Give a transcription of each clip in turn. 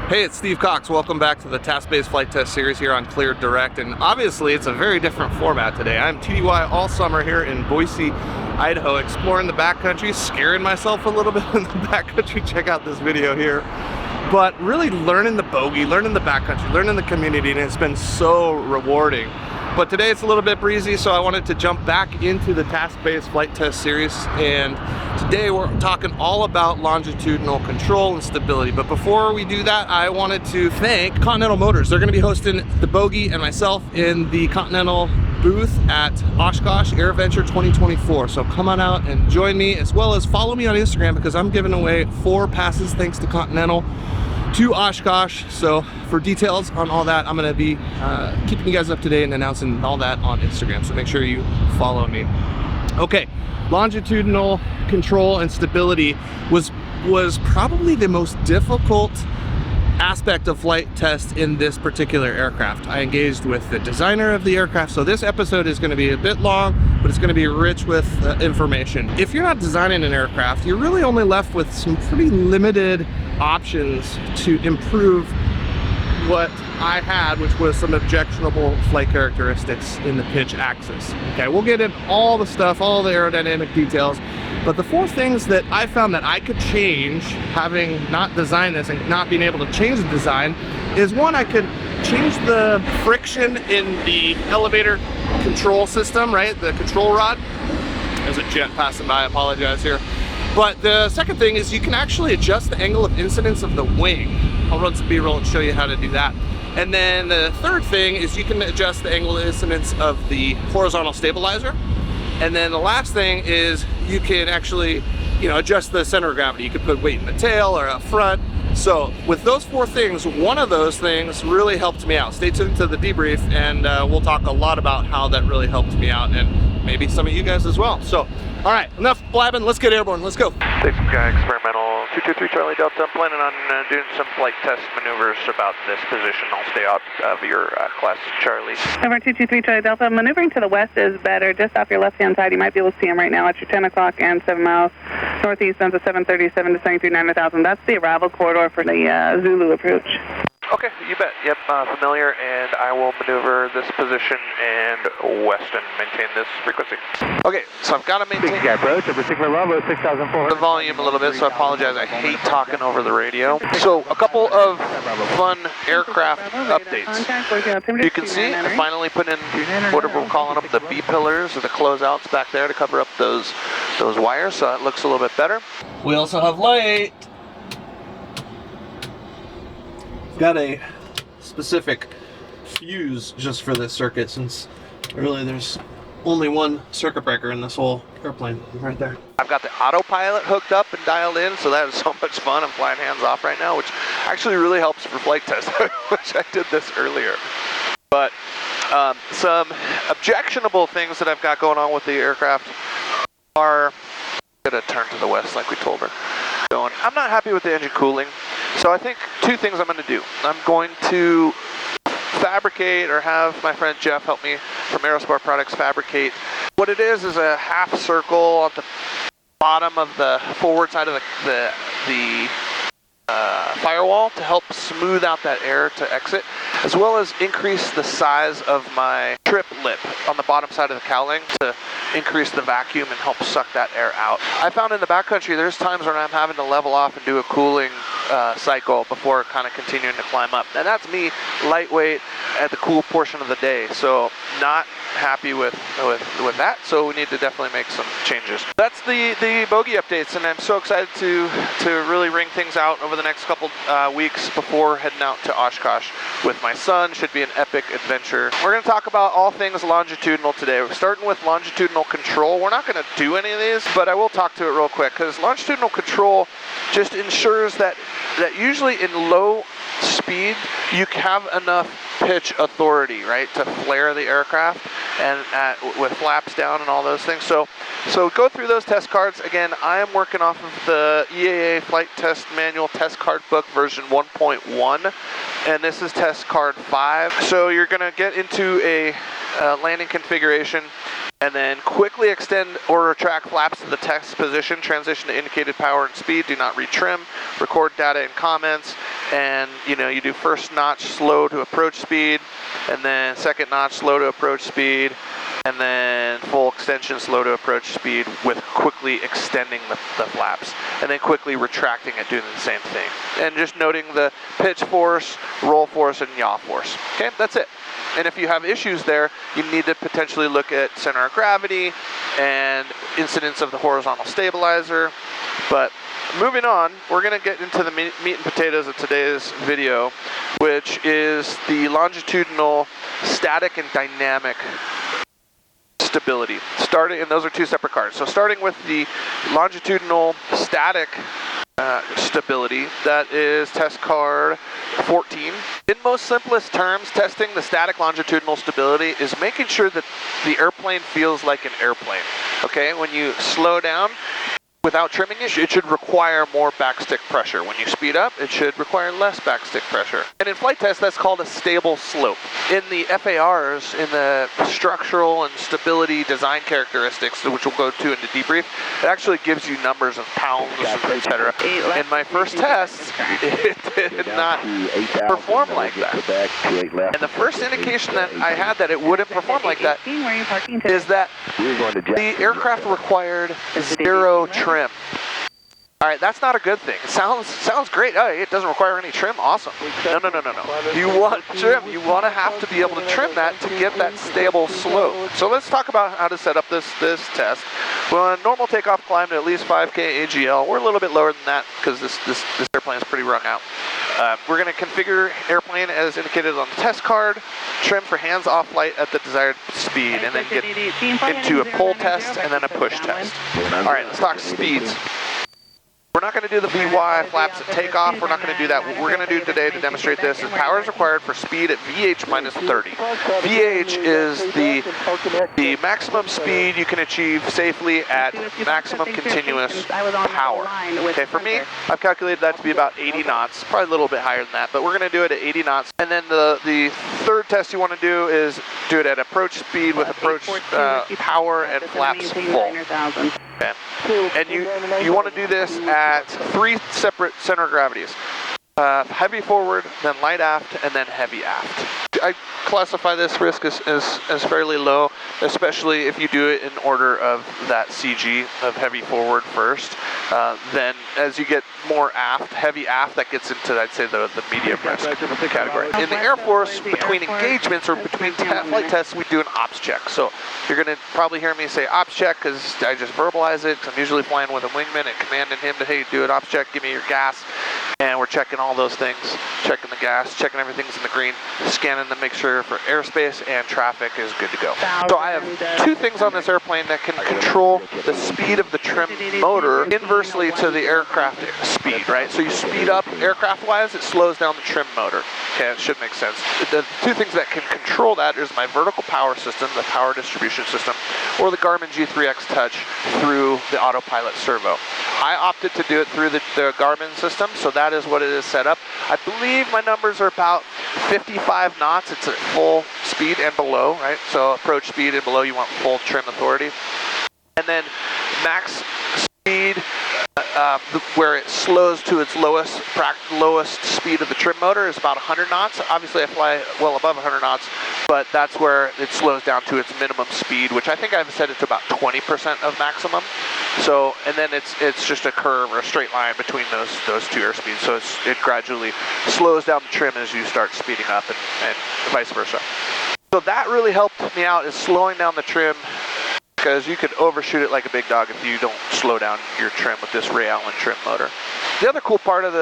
Hey, it's Steve Cox. Welcome back to the Task-Based Flight Test Series here on Cleared Direct. And obviously, it's a very different format today. I'm TDY all summer here in Boise, Idaho, exploring the backcountry, scaring myself a little bit in the backcountry. Check out this video here. But really learning the Bogey, learning the backcountry, learning the community, and it's been so rewarding. But today it's a little bit breezy, so I wanted to jump back into the Task-Based Flight Test Series. And today we're talking all about longitudinal control and stability. But before we do that, I wanted to thank Continental Motors. They're going to be hosting the Bogey and myself in the Continental booth at Oshkosh AirVenture 2024. So come on out and join me, as well as follow me on Instagram, because I'm giving away 4 passes thanks to Continental to Oshkosh. So for details on all that, I'm going to be keeping you guys up to date and announcing all that on Instagram. So make sure you follow me. Okay, longitudinal control and stability was probably the most difficult aspect of flight test in this particular aircraft. I engaged with the designer of the aircraft, so this episode is going to be a bit long, but it's going to be rich with information. If you're not designing an aircraft, you're really only left with some pretty limited options to improve what I had, which was some objectionable flight characteristics in the pitch axis. Okay, we'll get into all the stuff, all the aerodynamic details, but the 4 things that I found that I could change, having not designed this and not being able to change the design, is one, I could change the friction in the elevator control system, right? The control rod. There's a jet passing by, I apologize here. But the second thing is you can actually adjust the angle of incidence of the wing. I'll run some B-roll and show you how to do that. And then the third thing is you can adjust the angle of incidence of the horizontal stabilizer. And then the last thing is you can actually, adjust the center of gravity. You could put weight in the tail or up front. So with those 4 things, one of those things really helped me out. Stay tuned to the debrief, and we'll talk a lot about how that really helped me out, and maybe some of you guys as well. So, all right, enough blabbing. Let's get airborne. Let's go. Experimental 223 Charlie Delta. I'm planning on doing some flight test maneuvers about this position. I'll stay out of your class, Charlie. Over 223 Charlie Delta. Maneuvering to the west is better. Just off your left-hand side, you might be able to see him right now at your 10 o'clock and 7 miles northeast on the 737 descending through 9,000. That's the arrival corridor for the Zulu approach. Okay, you bet. Yep, familiar, and I will maneuver this position and west and maintain this frequency. Okay, so I've got to maintain approach over Sigma Bravo 6,400. the volume a little bit, so I apologize. I hate talking over the radio. So a couple of fun aircraft updates. You can see I finally put in whatever we're calling them, the B pillars or the closeouts back there to cover up those wires, so it looks a little bit better. We also have light. Got a specific fuse just for this circuit, since really there's only one circuit breaker in this whole airplane right there. I've got the autopilot hooked up and dialed in, so that is so much fun. I'm flying hands off right now, which actually really helps for flight test. I wish I did this earlier. But some objectionable things that I've got going on with the aircraft are, I'm gonna turn to the west like we told her. I'm not happy with the engine cooling, so I think 2 things I'm going to do. I'm going to fabricate, or have my friend Jeff help me from Aerosport Products fabricate. What it is a half circle at the bottom of the forward side of the firewall to help smooth out that air to exit, as well as increase the size of my trip lip on the bottom side of the cowling to increase the vacuum and help suck that air out. I found in the backcountry there's times when I'm having to level off and do a cooling cycle before kind of continuing to climb up, and that's me lightweight at the cool portion of the day, so not happy with that, so we need to definitely make some changes. That's the Bogey updates, and I'm so excited to really ring things out over the next couple weeks before heading out to Oshkosh with my son. Should be an epic adventure. We're going to talk about all things longitudinal today. We're starting with longitudinal control. We're not going to do any of these, but I will talk to it real quick, because longitudinal control just ensures that usually in low speed you have enough pitch authority, right, to flare the aircraft and with flaps down and all those things. So go through those test cards. Again, I am working off of the EAA Flight Test Manual Test Card Book version 1.1, and this is test card 5. So you're going to get into a landing configuration, and then quickly extend or retract flaps to the test position, transition to indicated power and speed, do not retrim, record data and comments, and you know, you do first notch slow to approach speed, and then second notch slow to approach speed, and then full extension slow to approach speed with quickly extending the flaps, and then quickly retracting it, doing the same thing. And just noting the pitch force, roll force, and yaw force. Okay, that's it. And if you have issues there, you need to potentially look at center of gravity and incidence of the horizontal stabilizer. But moving on, we're going to get into the meat and potatoes of today's video, which is the longitudinal static and dynamic stability. And those are two separate cards. So starting with the longitudinal static stability, that is test card 14. In most simplest terms, testing the static longitudinal stability is making sure that the airplane feels like an airplane. Okay, when you slow down without trimming it, it should require more backstick pressure. When you speed up, it should require less backstick pressure. And in flight test, that's called a stable slope. In the FARs, in the structural and stability design characteristics, which we'll go to in the debrief, it actually gives you numbers of pounds, etc. In my first test, it did not perform like that. And the first indication that I had that it wouldn't perform like that is that the aircraft required 0 trim. All right, that's not a good thing. It sounds great. Oh, it doesn't require any trim. Awesome. No. You want trim. You want to have to be able to trim that to get that stable slope. So let's talk about how to set up this test. Well, a normal takeoff climb to at least 5K AGL. We're a little bit lower than that because this airplane is pretty wrung out. We're going to configure airplane as indicated on the test card, trim for hands-off flight at the desired speed, and then get into a pull test and then a push test. All right, let's talk speeds. We're not going to do the VY flaps at takeoff. We're not going to do that. What we're going to do today to demonstrate this is power is required for speed at VH minus 30. VH is the maximum speed you can achieve safely at maximum continuous power. Okay, for me, I've calculated that to be about 80 knots, probably a little bit higher than that, but we're going to do it at 80 knots. And then the third test you want to do is do it at approach speed with approach power and flaps full. Okay. And you want to do this at 3 separate center of gravities. Heavy forward, then light aft, and then heavy aft. I classify this risk as fairly low, especially if you do it in order of that CG of heavy forward first. Then as you get more aft, heavy aft, that gets into, I'd say, the medium risk category. In the Air Force, between engagements or between flight tests, we do an ops check. So you're going to probably hear me say ops check because I just verbalize it. I'm usually flying with a wingman and commanding him to, hey, do an ops check, give me your gas. And we're checking all those things, checking the gas, checking everything's in the green, scanning to make sure for airspace and traffic is good to go. So I have 2 things on this airplane that can control the speed of the trim motor inversely to the aircraft speed, right? So you speed up aircraft-wise, it slows down the trim motor. Okay, it should make sense. The 2 things that can control that is my vertical power system, the power distribution system, or the Garmin G3X Touch through the autopilot servo. I opted to do it through the Garmin system, so that is what it is set up. I believe my numbers are about 55 knots. It's at full speed and below, right? So approach speed and below, you want full trim authority. And then max speed, where it slows to its lowest speed of the trim motor is about 100 knots. Obviously, I fly well above 100 knots, but that's where it slows down to its minimum speed, which I think I've set it to about 20% of maximum. So, and then it's just a curve or a straight line between those 2 airspeeds. So it gradually slows down the trim as you start speeding up and vice versa. So that really helped me out, is slowing down the trim, because you could overshoot it like a big dog if you don't slow down your trim with this Ray Allen trim motor. The other cool part of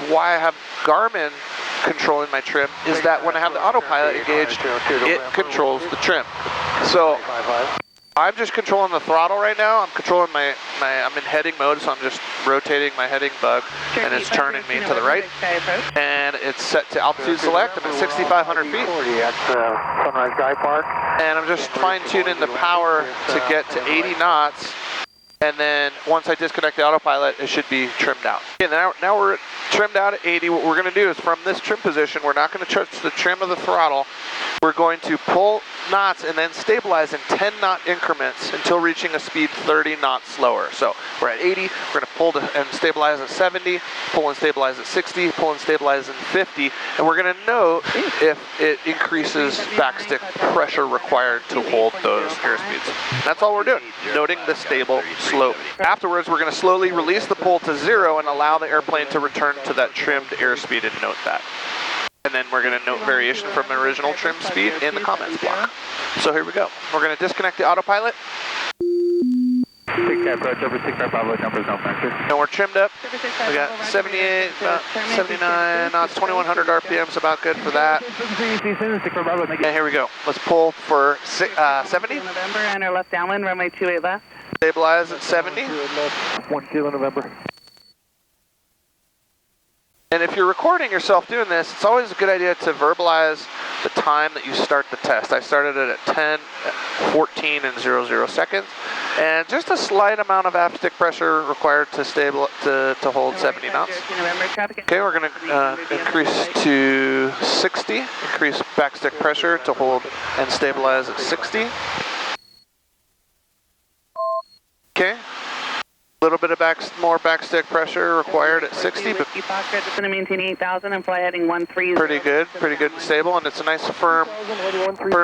why I have Garmin controlling my trim is that when I have the autopilot engaged, it controls the trim. So I'm just controlling the throttle right now. I'm controlling I'm in heading mode, so I'm just rotating my heading bug, and it's turning me to the right. And it's set to altitude select. I'm at 6,500 feet. And I'm just fine-tuning the power to get to 80 knots. And then once I disconnect the autopilot, it should be trimmed out. Okay, now we're at trimmed out at 80. What we're going to do is from this trim position, we're not going to touch the trim of the throttle. We're going to pull knots and then stabilize in 10 knot increments until reaching a speed 30 knots slower. So we're at 80, we're going to pull and stabilize at 70, pull and stabilize at 60, pull and stabilize at 50, and we're going to note if it increases backstick pressure required to hold those airspeeds. That's all we're doing, noting the stable slope. Afterwards, we're going to slowly release the pull to 0 and allow the airplane to return to that trimmed airspeed, and note that. And then we're going to note variation from the original trim speed in the comments block. So here we go. We're going to disconnect the autopilot. 6 approach over 6 Bravo, numbers on factor. And we're trimmed up. We got 78, about 79 knots, 2100 RPMs, about good for that. And here we go. Let's pull for 70. November, enter left downwind, runway 28 left. Stabilize at 70. 1 kilo November. And if you're recording yourself doing this, it's always a good idea to verbalize the time that you start the test. I started it at 10, 14, and 00 seconds. And just a slight amount of aft stick pressure required to hold 70 knots. Okay, we're going to increase to 60, increase backstick pressure to hold and stabilize at 60. Okay. A little bit of more backstick pressure required at 60, but just going to maintain 8,000 and fly heading 130. pretty good and stable, and it's a nice firm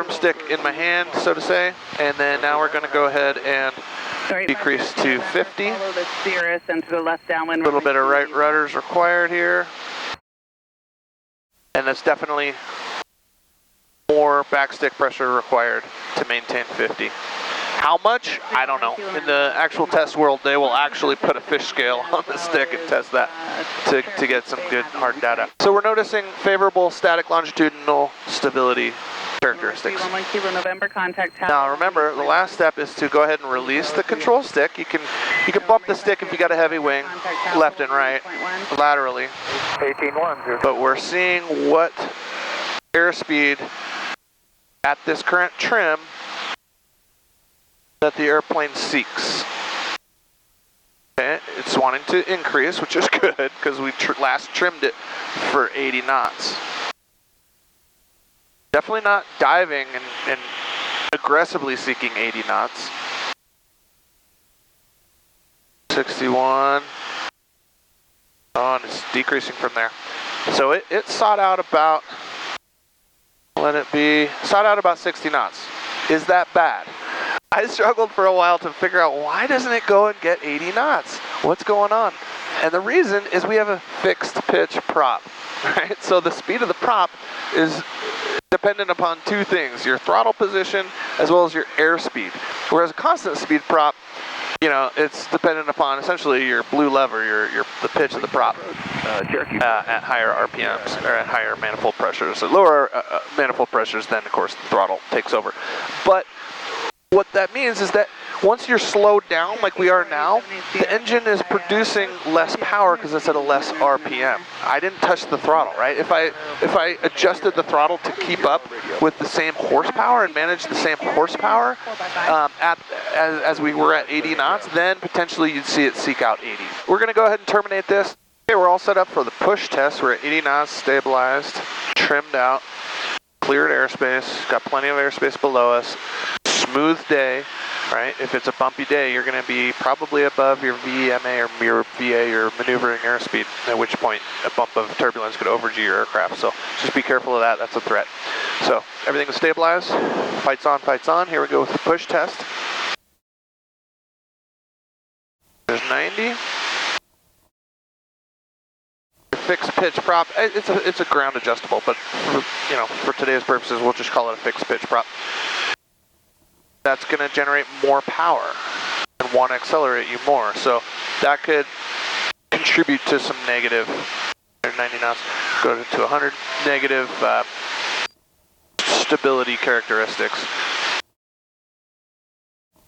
stick in my hand, so to say. And then now we're going to go ahead and decrease to 50. Follow the Cirrus and to the left downwind. A little bit of right rudders required here, and that's definitely more backstick pressure required to maintain 50. How much? I don't know. In the actual test world, they will actually put a fish scale on the stick and test that to get some good hard data. So we're noticing favorable static longitudinal stability characteristics. November contact. Now remember, the last step is to go ahead and release the control stick. You can bump the stick if you got a heavy wing, left and right, laterally. 18-1. But we're seeing what airspeed at this current trim that the airplane seeks. Okay, it's wanting to increase, which is good because we last trimmed it for 80 knots. Definitely not diving and aggressively seeking 80 knots. 61. Oh, and it's decreasing from there. So it sought out about, sought out about 60 knots. Is that bad? I struggled for a while to figure out why doesn't it go and get 80 knots? What's going on? And the reason is we have a fixed pitch prop, right? So the speed of the prop is dependent upon two things, your throttle position as well as your airspeed. Whereas a constant speed prop, you know, it's dependent upon essentially your blue lever, the pitch of the prop at higher RPMs or at higher manifold pressures. So lower manifold pressures, then of course the throttle takes over. But what that means is that once you're slowed down like we are now, the engine is producing less power because it's at a less RPM. I didn't touch the throttle, right? If I adjusted the throttle to keep up with the same horsepower and manage the same horsepower as we were at 80 knots, then potentially you'd see it seek out 80. We're going to go ahead and terminate this. Okay, we're all set up for the push test. We're at 80 knots, stabilized, trimmed out, cleared airspace, got plenty of airspace below us. Smooth day, right? If it's a bumpy day, you're going to be probably above your VMA or your VA, your maneuvering airspeed, at which point a bump of turbulence could over-G your aircraft. So just be careful of that. That's a threat. So everything is stabilized. Fights on, fights on. Here we go with the push test. There's 90. Fixed pitch prop. It's a ground adjustable, but for today's purposes, we'll just call it a fixed pitch prop. That's going to generate more power and want to accelerate you more. So that could contribute to some negative, 90 knots, go to 100, negative stability characteristics.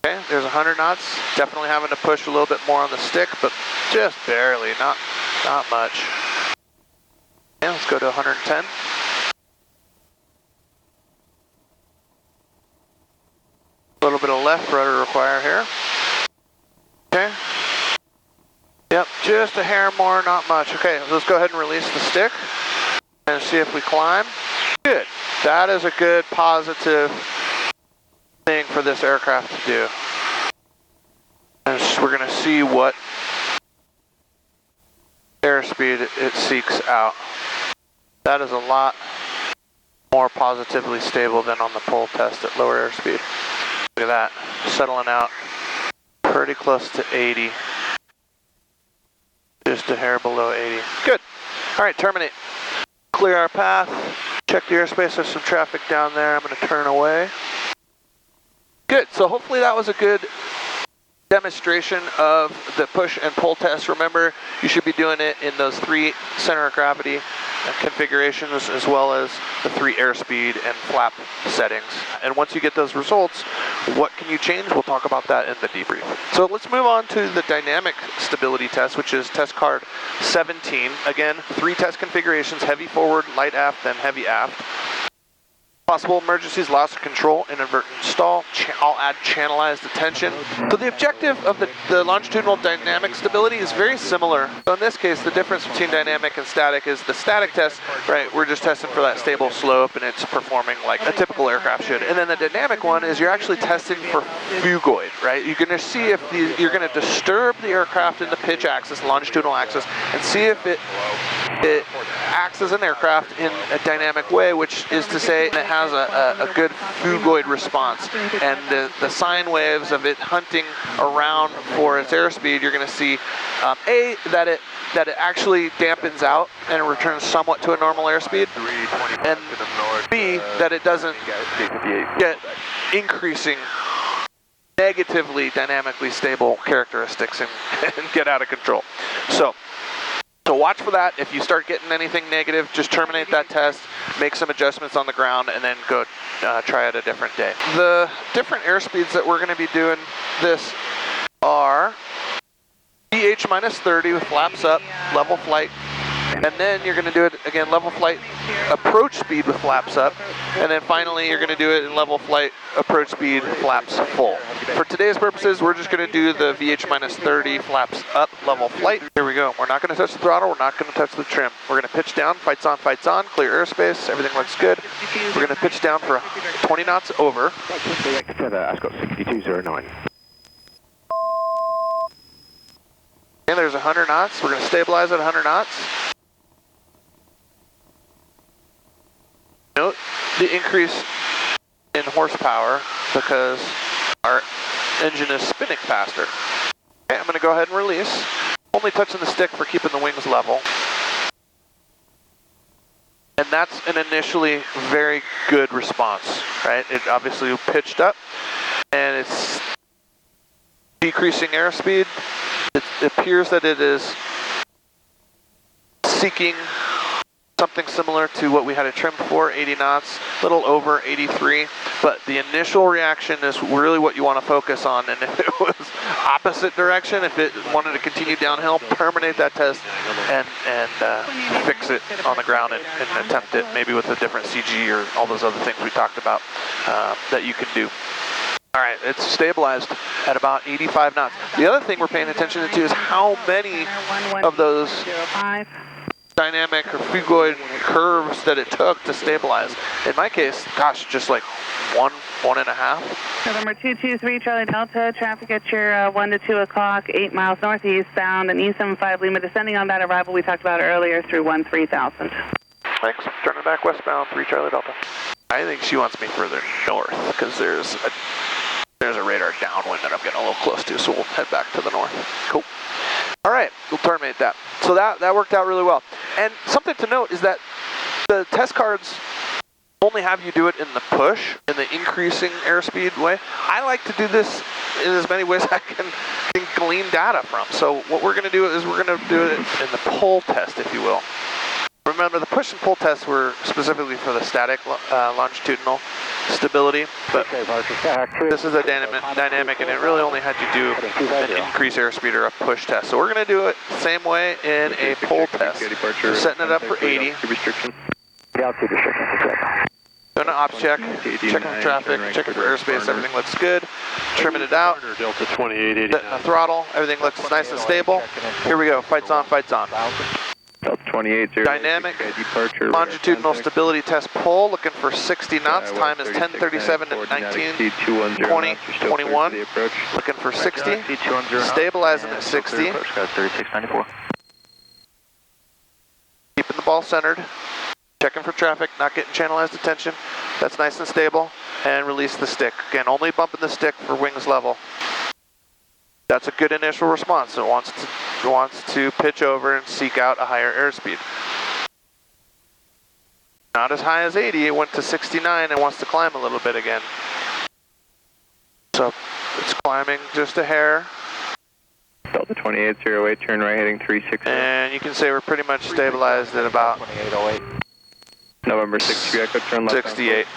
Okay, there's 100 knots. Definitely having to push a little bit more on the stick, but just barely, not much. Yeah, let's go to 110. A little bit of left rudder required here. Okay. Yep, just Just a hair more, not much. Okay, let's go ahead and release the stick and see if we climb. Good. That is a good positive thing for this aircraft to do. And we're going to see what airspeed it seeks out. That is a lot more positively stable than on the pull test at lower airspeed. Look at that, settling out pretty close to 80. Just a hair below 80. Good. All right, terminate. Clear our path. Check the airspace. There's some traffic down there. I'm going to turn away. Good. So hopefully that was a good demonstration of the push and pull test. Remember, you should be doing it in those 3 center of gravity configurations, as well as the 3 airspeed and flap settings. And once you get those results, what can you change? We'll talk about that in the debrief. So let's move on to the dynamic stability test, which is test card 17. Again, 3 test configurations: heavy forward, light aft, then heavy aft. Possible emergencies: loss of control, inadvertent stall. I'll add channelized attention. So the objective of the longitudinal dynamic stability is very similar. So in this case, the difference between dynamic and static is the static test, right? We're just testing for that stable slope and it's performing like a typical aircraft should. And then the dynamic one is you're actually testing for phugoid, right? You're going to see if you're going to disturb the aircraft in the pitch axis, longitudinal axis, and see if it acts as an aircraft in a dynamic way, which is to say it has a good phugoid response. And the sine waves of it hunting around for its airspeed, you're going to see A, that it actually dampens out and returns somewhat to a normal airspeed, and B, that it doesn't get increasing negatively dynamically stable characteristics and get out of control. So watch for that. If you start getting anything negative, just terminate that test, make some adjustments on the ground, and then go try it a different day. The different airspeeds that we're going to be doing this are VH minus 30 with flaps up, level flight, and then you're going to do it again, level flight, approach speed with flaps up, and then finally you're going to do it in level flight, approach speed, flaps full. For today's purposes, we're just going to do the VH minus 30 flaps up, level flight. Here we go. We're not going to touch the throttle. We're not going to touch the trim. We're going to pitch down, fights on, clear airspace. Everything looks good. We're going to pitch down for 20 knots over. Ascot 6209. And there's 100 knots. We're going to stabilize at 100 knots. Note the increase in horsepower because our engine is spinning faster. Okay, I'm going to go ahead and release. Only touching the stick for keeping the wings level. And that's an initially very good response, right? It obviously pitched up and it's decreasing airspeed. It appears that it is seeking something similar to what we had it trimmed for, 80 knots, a little over 83, but the initial reaction is really what you want to focus on. And if it was opposite direction, if it wanted to continue downhill, terminate that test and fix it on the ground and attempt it maybe with a different CG or all those other things we talked about that you can do. All right, it's stabilized at about 85 knots. The other thing we're paying attention to is how many of those dynamic or phugoid curves that it took to stabilize. In my case, gosh, just like one and a half. November 223 Charlie Delta, traffic at your 1 to 2 o'clock, 8 miles northeast bound, and E75 Lima descending on that arrival we talked about earlier through 13,000. Thanks, turning back westbound, 3 Charlie Delta. I think she wants me further north because there's a radar downwind that I'm getting a little close to, so we'll head back to the north. Cool. All right, we'll terminate that. So that worked out really well. And something to note is that the test cards only have you do it in the push, in the increasing airspeed way. I like to do this in as many ways I can glean data from. So what we're going to do is we're going to do it in the pull test, if you will. Remember, the push and pull tests were specifically for the static longitudinal stability, but this is a dynamic, and it really only had you do an increase airspeed or a push test. So we're going to do it the same way in a pull test. We're setting it up for 80. Doing an ops check, checking for traffic, checking for airspace, everything looks good. Trimming it out. Delta 2889. Setting the throttle, everything looks nice and stable. Here we go, fights on, fights on. Delta 2808. Dynamic, longitudinal stability test pull, looking for 60 knots. Time is 10:37 and 19:20:21. Looking for 60. Stabilizing at 60. Keeping the ball centered. Checking for traffic, not getting channelized attention. That's nice and stable. And release the stick. Again, only bumping the stick for wings level. That's a good initial response. It wants to pitch over and seek out a higher airspeed. Not as high as 80, it went to 69 and wants to climb a little bit again. So it's climbing just a hair. Delta 2808, turn right heading 360. And you can say we're pretty much stabilized at about 2808. November 6, Echo, turn left. 68.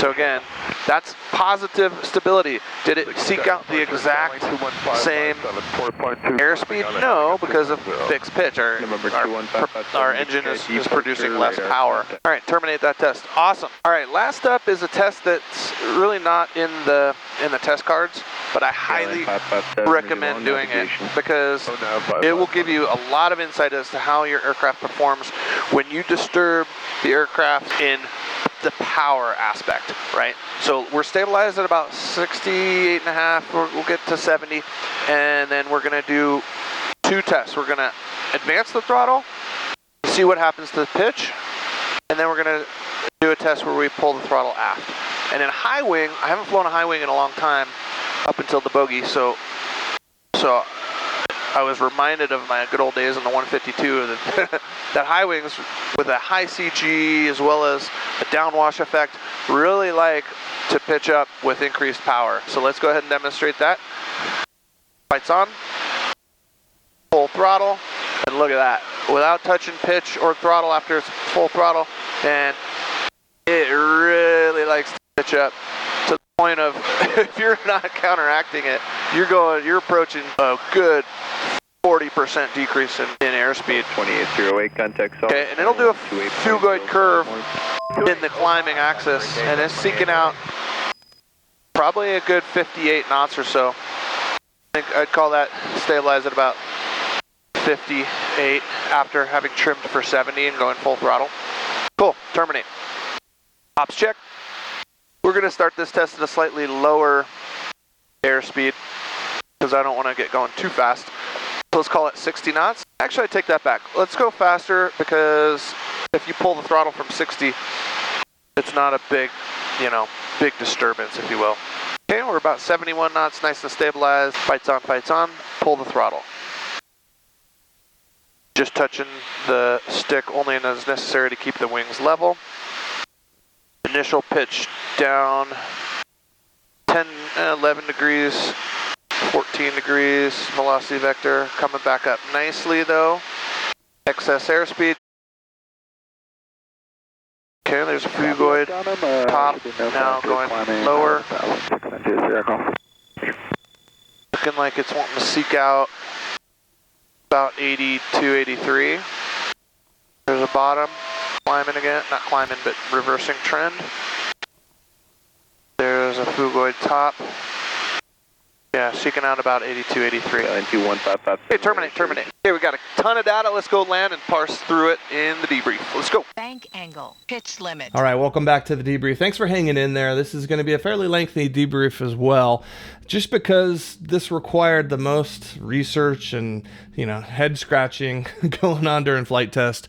So again, that's positive stability. Did it seek out the exact same airspeed? No, because of fixed pitch. Our engine is producing less power. All right, terminate that test. Awesome. All right, last up is a test that's really not in the test cards, but I highly recommend doing it because it will give you a lot of insight as to how your aircraft performs when you disturb the aircraft in the power aspect, right? So we're stabilized at about 68 and a half, we'll get to 70, and then we're gonna do two tests. We're gonna advance the throttle, see what happens to the pitch, and then we're gonna do a test where we pull the throttle aft. And in high wing, I haven't flown a high wing in a long time, up until the Bogey, so I was reminded of my good old days in the 152 that that high wings with a high CG as well as a downwash effect really like to pitch up with increased power. So let's go ahead and demonstrate that. Lights on, full throttle, and look at that. Without touching pitch or throttle after it's full throttle, and it really likes to pitch up to the point of if you're not counteracting it, you're approaching a good 40% decrease in airspeed. 2808, contact. Okay, and it'll do a phugoid curve in the climbing axis, and it's seeking out probably a good 58 knots or so. I think I'd call that stabilized at about 58 after having trimmed for 70 and going full throttle. Cool, terminate. Ops check. We're going to start this test at a slightly lower airspeed because I don't want to get going too fast. So let's call it 60 knots. Actually, I take that back. Let's go faster because if you pull the throttle from 60, it's not a big, big disturbance, if you will. Okay, we're about 71 knots, nice and stabilized. Fights on, pull the throttle. Just touching the stick only as necessary to keep the wings level. Initial pitch down 10, 11 degrees. 14 degrees, velocity vector coming back up nicely though. Excess airspeed. Okay, there's a phugoid top, now going lower. Looking like it's wanting to seek out about 82, 83. There's a bottom, climbing again, not climbing, but reversing trend. There's a phugoid top. Yeah, seeking out about 82, 83. Hey, terminate. Okay, we got a ton of data. Let's go land and parse through it in the debrief. Let's go. Bank angle, pitch limit. All right, welcome back to the debrief. Thanks for hanging in there. This is going to be a fairly lengthy debrief as well, just because this required the most research and, head scratching going on during flight test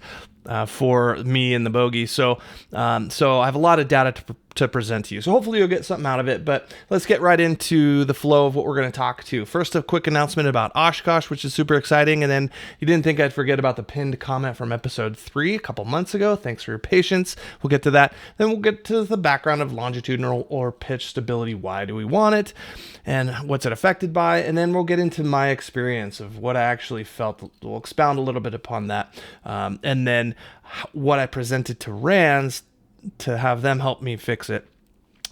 for me and the Bogey. So I have a lot of data to present to you. So hopefully you'll get something out of it, but let's get right into the flow of what we're going to talk to. First, a quick announcement about Oshkosh, which is super exciting. And then you didn't think I'd forget about the pinned comment from episode 3 a couple months ago. Thanks for your patience. We'll get to that. Then we'll get to the background of longitudinal or pitch stability. Why do we want it? And what's it affected by? And then we'll get into my experience of what I actually felt. We'll expound a little bit upon that. And then what I presented to RANS to have them help me fix it.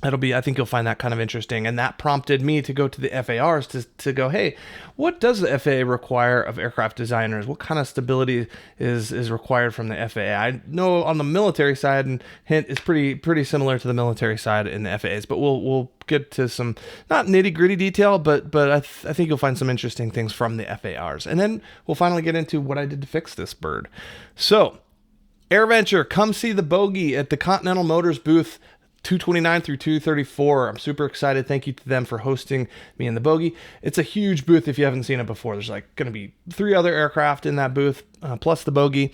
I think you'll find that kind of interesting. And that prompted me to go to the FARs to go, hey, what does the FAA require of aircraft designers? What kind of stability is required from the FAA? I know on the military side, and hint is pretty similar to the military side in the FAAs, but we'll get to some not nitty gritty detail, but I think you'll find some interesting things from the FARs. And then we'll finally get into what I did to fix this bird. So AirVenture, come see the Bogey at the Continental Motors booth 229 through 234. I'm super excited. Thank you to them for hosting me in the Bogey. It's a huge booth if you haven't seen it before. There's like going to be 3 other aircraft in that booth, plus the Bogey.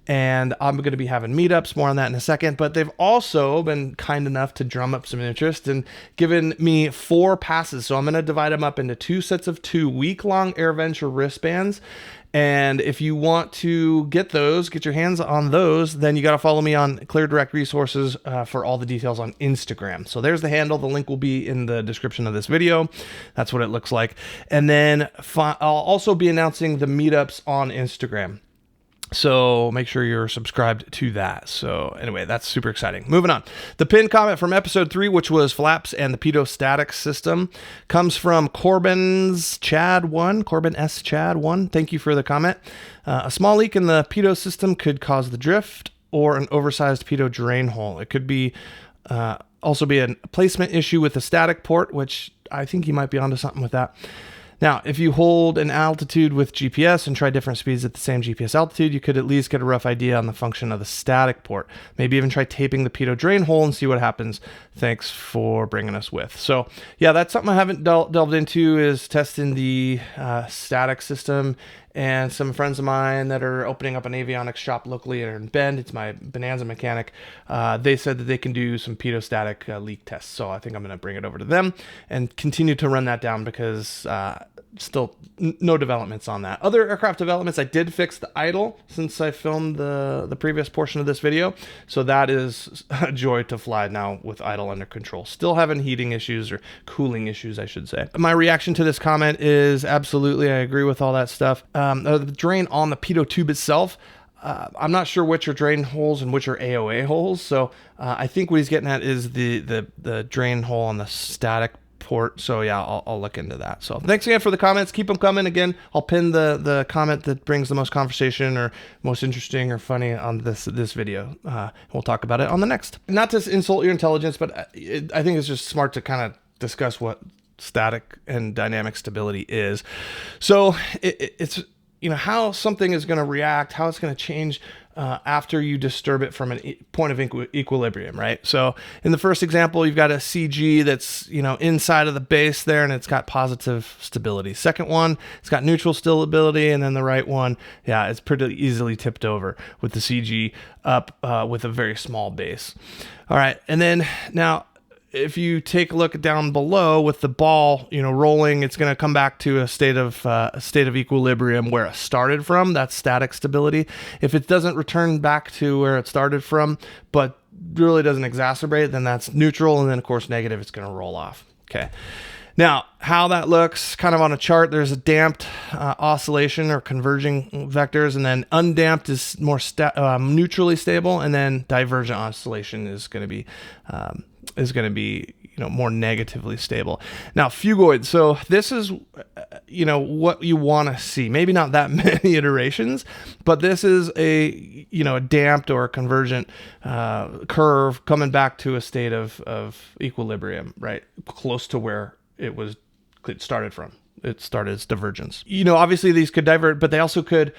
And I'm going to be having meetups, more on that in a second. But they've also been kind enough to drum up some interest and given me 4 passes. So I'm going to divide them up into 2 sets of 2 week-long AirVenture wristbands. And if you want to get your hands on those, then you got to follow me on Clear Direct Resources for all the details on Instagram. So there's the handle. The link will be in the description of this video. That's what it looks like. And then I'll also be announcing the meetups on Instagram. So make sure you're subscribed to that. So anyway, that's super exciting. Moving on. The pinned comment from episode 3, which was flaps and the pitot-static system, comes from Corbin S. Chad 1. Thank you for the comment. A small leak in the pitot system could cause the drift or an oversized pitot drain hole. It could be also be a placement issue with the static port, which I think you might be onto something with that. Now, if you hold an altitude with GPS and try different speeds at the same GPS altitude, you could at least get a rough idea on the function of the static port. Maybe even try taping the pitot drain hole and see what happens. Thanks for bringing us with. So yeah, that's something I haven't delved into, is testing the static system. And some friends of mine that are opening up an avionics shop locally in Bend, it's my Bonanza mechanic, they said that they can do some pitot-static leak tests. So I think I'm going to bring it over to them and continue to run that down because still no developments on that. Other aircraft developments, I did fix the idle since I filmed the previous portion of this video. So that is a joy to fly now with idle under control. Still having heating issues, or cooling issues, I should say. My reaction to this comment is absolutely, I agree with all that stuff. The drain on the pitot tube itself, I'm not sure which are drain holes and which are AOA holes. So I think what he's getting at is the drain hole on the static port. So yeah, I'll look into that. So thanks again for the comments. Keep them coming. Again, I'll pin the comment that brings the most conversation or most interesting or funny on this video. We'll talk about it on the next. Not to insult your intelligence, but I think it's just smart to kind of discuss what static and dynamic stability is. So it's, how something is going to react, how it's going to change after you disturb it from a point of equilibrium, right? So in the first example, you've got a CG that's, inside of the base there, and it's got positive stability. Second one, it's got neutral stability, and then the right one, yeah, it's pretty easily tipped over with the CG up with a very small base. All right, and then now, if you take a look down below with the ball, rolling, it's going to come back to a state of equilibrium where it started from. That's static stability. If it doesn't return back to where it started from, but really doesn't exacerbate, then that's neutral. And then of course, negative, it's going to roll off. Okay. Now, how that looks kind of on a chart, there's a damped oscillation or converging vectors, and then undamped is more neutrally stable, and then divergent oscillation is going to be more negatively stable. Now, phugoid. So this is what you want to see. Maybe not that many iterations, but this is a damped or convergent curve coming back to a state of equilibrium, right, close to where it started from. It started as divergence. Obviously these could divert, but they also could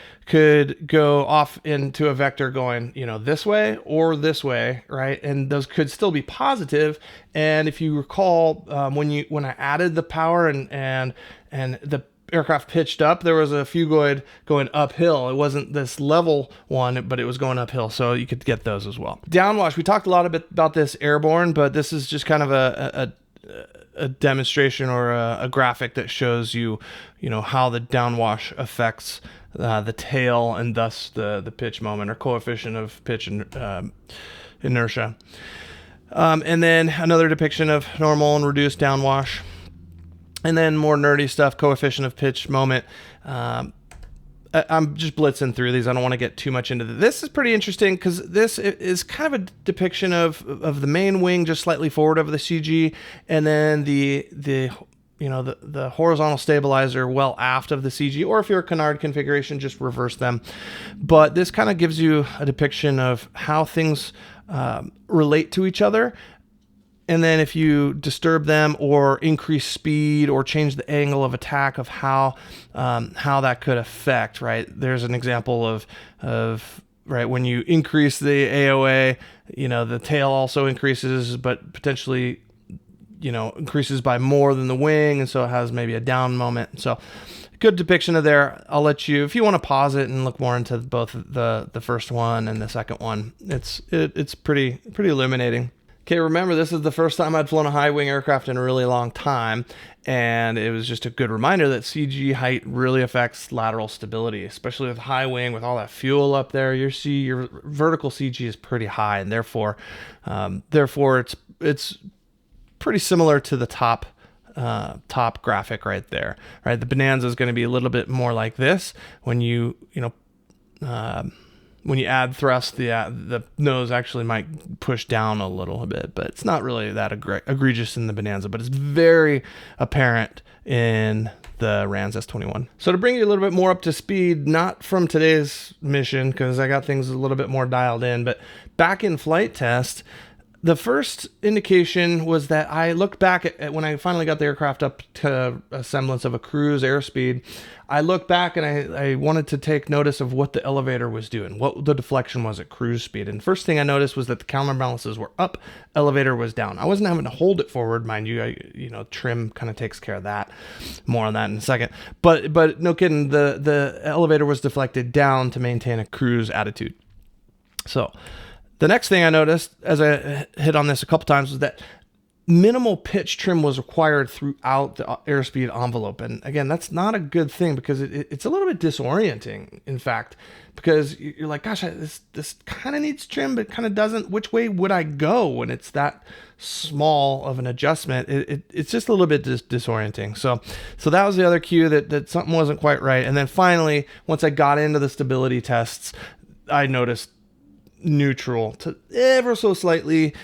go off into a vector going, this way or this way, right? And those could still be positive. And if you recall, when I added the power and the aircraft pitched up, there was a phugoid going uphill. It wasn't this level one, but it was going uphill. So you could get those as well. Downwash. We talked a lot about this airborne, but this is just kind of a demonstration or a graphic that shows you how the downwash affects the tail and thus the pitch moment or coefficient of pitch and inertia. And then another depiction of normal and reduced downwash. And then more nerdy stuff, coefficient of pitch moment. I'm just blitzing through these. I don't want to get too much into this. This is pretty interesting because this is kind of a depiction of the main wing just slightly forward of the CG, and then the horizontal stabilizer well aft of the CG, or if you're a canard configuration, just reverse them. But this kind of gives you a depiction of how things relate to each other. And then if you disturb them or increase speed or change the angle of attack, of how that could affect, right? There's an example of right, when you increase the AOA, the tail also increases, but potentially, increases by more than the wing. And so it has maybe a down moment. So good depiction of there. I'll let you, if you want to pause it and look more into both the first one and the second one, it's pretty illuminating. Okay, remember, this is the first time I'd flown a high-wing aircraft in a really long time, and it was just a good reminder that CG height really affects lateral stability, especially with high wing, with all that fuel up there. Your vertical CG is pretty high, and therefore it's pretty similar to the top graphic right there. Right, the Bonanza is going to be a little bit more like this when when you add thrust, the nose actually might push down a little bit, but it's not really that egregious in the Bonanza, but it's very apparent in the Rans S21. So to bring you a little bit more up to speed, not from today's mission, because I got things a little bit more dialed in, but back in flight test, the first indication was that I looked back at when I finally got the aircraft up to a semblance of a cruise airspeed. I looked back and I wanted to take notice of what the elevator was doing, what the deflection was at cruise speed. And first thing I noticed was that the counterbalances were up, elevator was down. I wasn't having to hold it forward, mind you. Trim kind of takes care of that. More on that in a second. But no kidding, the elevator was deflected down to maintain a cruise attitude. So the next thing I noticed, as I hit on this a couple times, was that minimal pitch trim was required throughout the airspeed envelope. And again, that's not a good thing because it's a little bit disorienting, in fact, because you're like, gosh, this kind of needs trim, but kind of doesn't. Which way would I go when it's that small of an adjustment? It's just a little bit disorienting. So that was the other cue that something wasn't quite right. And then finally, once I got into the stability tests, I noticed neutral to ever so slightly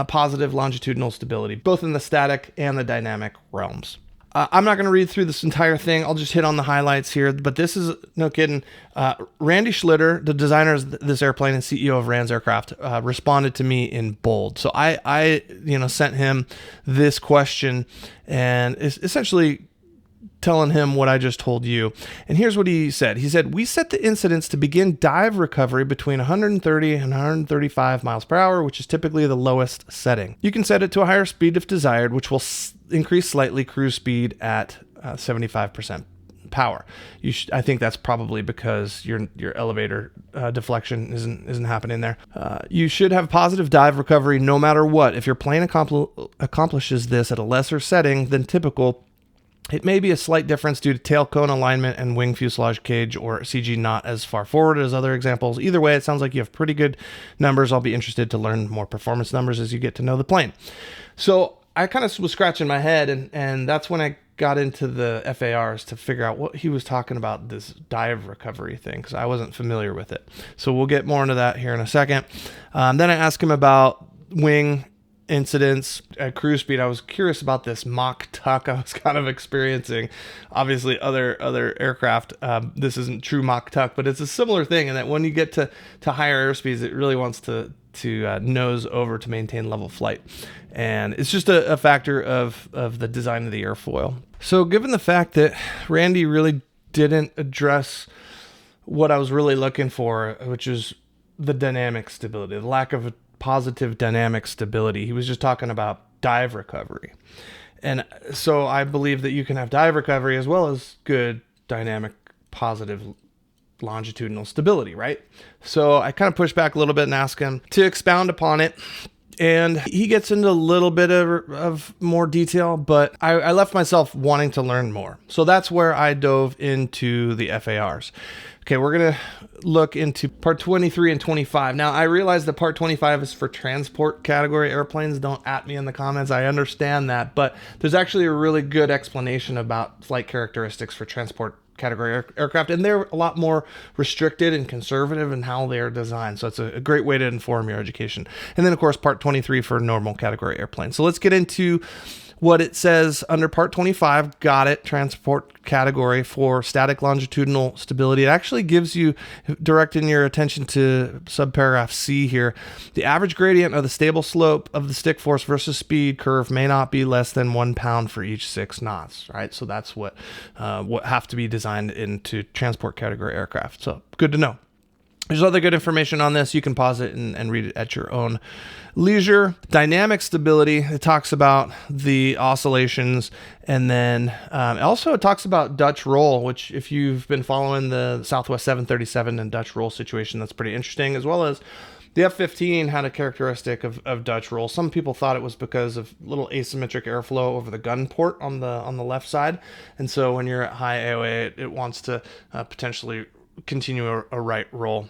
positive longitudinal stability, both in the static and the dynamic realms. I'm not going to read through this entire thing. I'll just hit on the highlights here, but this is, no kidding, Randy Schlitter, the designer of this airplane and CEO of Rans Aircraft, responded to me in bold. So I sent him this question, and it's essentially telling him what I just told you. And here's what he said. He said, "We set the incidence to begin dive recovery between 130 and 135 miles per hour, which is typically the lowest setting. You can set it to a higher speed if desired, which will increase slightly cruise speed at 75% power." I think that's probably because your elevator deflection isn't happening there. You should have positive dive recovery no matter what. If your plane accomplishes this at a lesser setting than typical, it may be a slight difference due to tail cone alignment and wing fuselage cage, or CG not as far forward as other examples. Either way, it sounds like you have pretty good numbers. I'll be interested to learn more performance numbers as you get to know the plane. So I kind of was scratching my head, and that's when I got into the FARs to figure out what he was talking about, this dive recovery thing, because I wasn't familiar with it. So we'll get more into that here in a second. Then I asked him about wing incidents at cruise speed. I was curious about this Mach tuck I was kind of experiencing. Obviously other aircraft, this isn't true Mach tuck, but it's a similar thing in that when you get to higher airspeeds, it really wants to nose over to maintain level flight. And it's just a factor of the design of the airfoil. So given the fact that Randy really didn't address what I was really looking for, which is the dynamic stability, the lack of positive dynamic stability. He was just talking about dive recovery. And so I believe that you can have dive recovery as well as good dynamic positive longitudinal stability, right? So I kind of pushed back a little bit and asked him to expound upon it. And he gets into a little bit of more detail, but I left myself wanting to learn more. So that's where I dove into the FARs. Okay, we're going to look into part 23 and 25. Now, I realize that part 25 is for transport category airplanes. Don't at me in the comments. I understand that, but there's actually a really good explanation about flight characteristics for transport category aircraft, and they're a lot more restricted and conservative in how they're designed. So it's a great way to inform your education. And then, of course, Part 23 for normal category airplanes. So let's get into what it says under Part 25, got it, transport category for static longitudinal stability. It actually gives you, directing your attention to subparagraph C here, the average gradient of the stable slope of the stick force versus speed curve may not be less than 1 pound for each 6 knots, right? So that's what have to be designed into transport category aircraft. So good to know. There's other good information on this. You can pause it and read it at your own leisure. Dynamic stability, it talks about the oscillations, and then also it talks about Dutch roll, which if you've been following the Southwest 737 and Dutch roll situation, that's pretty interesting, as well as the F-15 had a characteristic of Dutch roll. Some people thought it was because of little asymmetric airflow over the gun port on the left side, and so when you're at high AOA, it wants to potentially continue a right roll.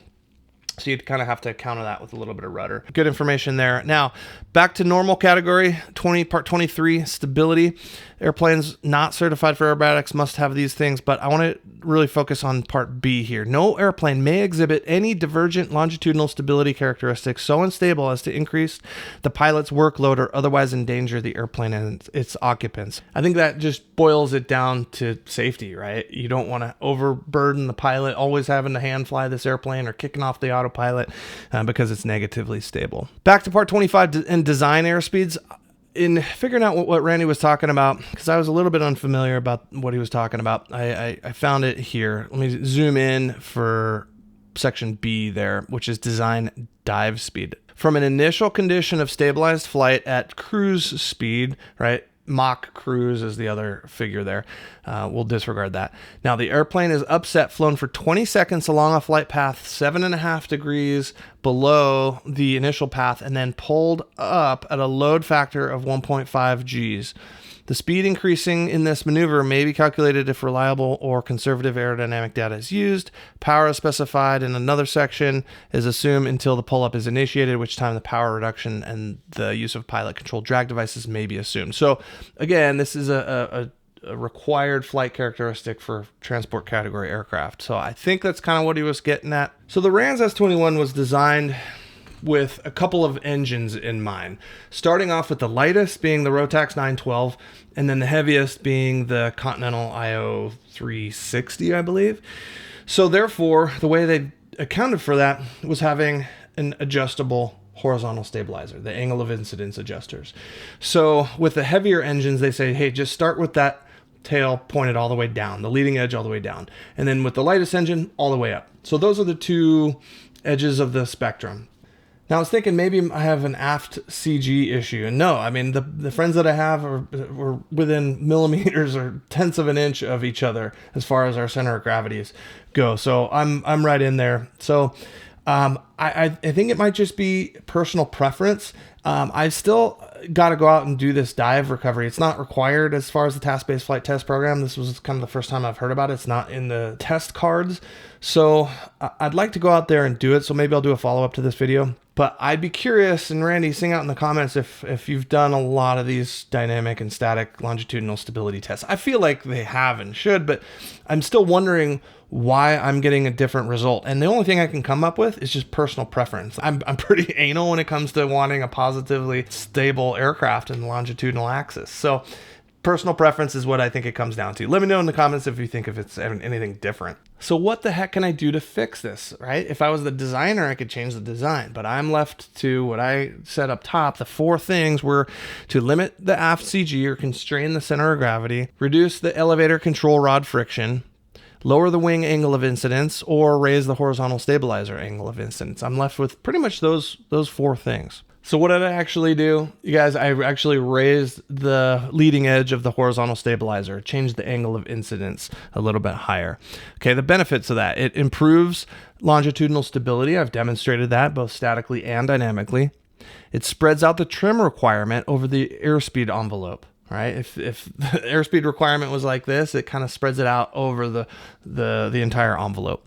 So you'd kind of have to counter that with a little bit of rudder. Good information there. Now, back to normal category, Part 23, stability. Airplanes not certified for aerobatics must have these things, but I want to really focus on Part B here. No airplane may exhibit any divergent longitudinal stability characteristics so unstable as to increase the pilot's workload or otherwise endanger the airplane and its occupants. I think that just boils it down to safety, right? You don't want to overburden the pilot, always having to hand fly this airplane or kicking off the autopilot because it's negatively stable. Back to Part 25 and design airspeeds. In figuring out what Randy was talking about, because I was a little bit unfamiliar about what he was talking about, I found it here. Let me zoom in for section B there, which is design dive speed. From an initial condition of stabilized flight at cruise speed, right? Mach cruise is the other figure there. We'll disregard that. Now, the airplane is upset, flown for 20 seconds along a flight path 7.5 degrees below the initial path, and then pulled up at a load factor of 1.5 Gs. The speed increasing in this maneuver may be calculated if reliable or conservative aerodynamic data is used. Power is specified in another section, is assumed until the pull-up is initiated, at which time the power reduction and the use of pilot-controlled drag devices may be assumed. So, again, this is a required flight characteristic for transport category aircraft. So I think that's kind of what he was getting at. So the RANS S21 was designed with a couple of engines in mind, starting off with the lightest being the Rotax 912, and then the heaviest being the Continental IO 360, I believe. So therefore, the way they accounted for that was having an adjustable horizontal stabilizer, the angle of incidence adjusters. So with the heavier engines, they say, hey, just start with that tail pointed all the way down, the leading edge all the way down. And then with the lightest engine, all the way up. So those are the two edges of the spectrum. Now, I was thinking maybe I have an aft CG issue. And no, I mean, the friends that I have are within millimeters or tenths of an inch of each other as far as our center of gravities go. So I'm right in there. So I think it might just be personal preference. I still got to go out and do this dive recovery. It's not required as far as the task-based flight test program. This was kind of the first time I've heard about it. It's not in the test cards. So I'd like to go out there and do it. So maybe I'll do a follow-up to this video. But I'd be curious, and Randy, sing out in the comments if you've done a lot of these dynamic and static longitudinal stability tests. I feel like they have and should, but I'm still wondering why I'm getting a different result. And the only thing I can come up with is just personal preference. I'm pretty anal when it comes to wanting a positively stable aircraft in the longitudinal axis. So personal preference is what I think it comes down to. Let me know in the comments if you think if it's anything different. So what the heck can I do to fix this, right? If I was the designer, I could change the design, but I'm left to what I said up top. The 4 things were to limit the aft CG or constrain the center of gravity, reduce the elevator control rod friction, lower the wing angle of incidence, or raise the horizontal stabilizer angle of incidence. I'm left with pretty much those 4 things. So what did I actually do? You guys, I actually raised the leading edge of the horizontal stabilizer, changed the angle of incidence a little bit higher. Okay, the benefits of that: it improves longitudinal stability. I've demonstrated that both statically and dynamically. It spreads out the trim requirement over the airspeed envelope. right? If the airspeed requirement was like this, it kind of spreads it out over the entire envelope.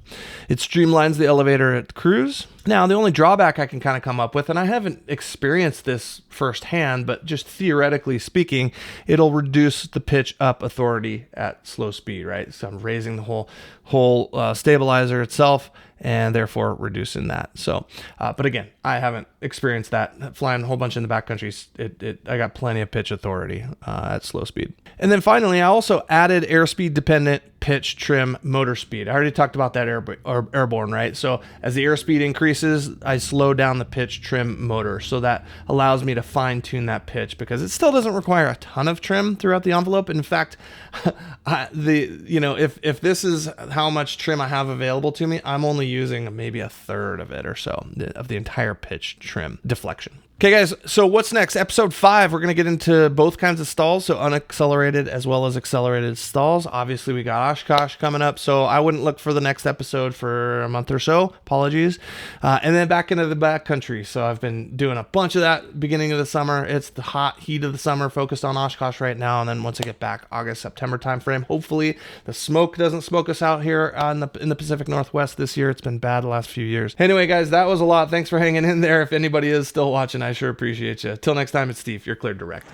It streamlines the elevator at cruise. Now, the only drawback I can kind of come up with, and I haven't experienced this firsthand, but just theoretically speaking, it'll reduce the pitch up authority at slow speed, right? So I'm raising the whole stabilizer itself and therefore reducing that. So, but again, I haven't experienced that. Flying a whole bunch in the backcountry, I got plenty of pitch authority at slow speed. And then finally, I also added airspeed dependent pitch trim motor speed. I already talked about that airborne, right? So as the airspeed increases, I slow down the pitch trim motor. So that allows me to fine tune that pitch because it still doesn't require a ton of trim throughout the envelope. In fact, if this is how much trim I have available to me, I'm only using maybe a third of it or so of the entire pitch trim deflection. Okay, guys, so what's next? Episode 5, we're going to get into both kinds of stalls, so unaccelerated as well as accelerated stalls. Obviously, we got Oshkosh coming up, so I wouldn't look for the next episode for a month or so. Apologies. And then back into the backcountry. So I've been doing a bunch of that beginning of the summer. It's the hot heat of the summer, focused on Oshkosh right now. And then once I get back, August, September timeframe, hopefully the smoke doesn't smoke us out here in the Pacific Northwest this year. It's been bad the last few years. Anyway, guys, that was a lot. Thanks for hanging in there. If anybody is still watching, I sure appreciate you. Till next time, it's Steve. You're cleared direct.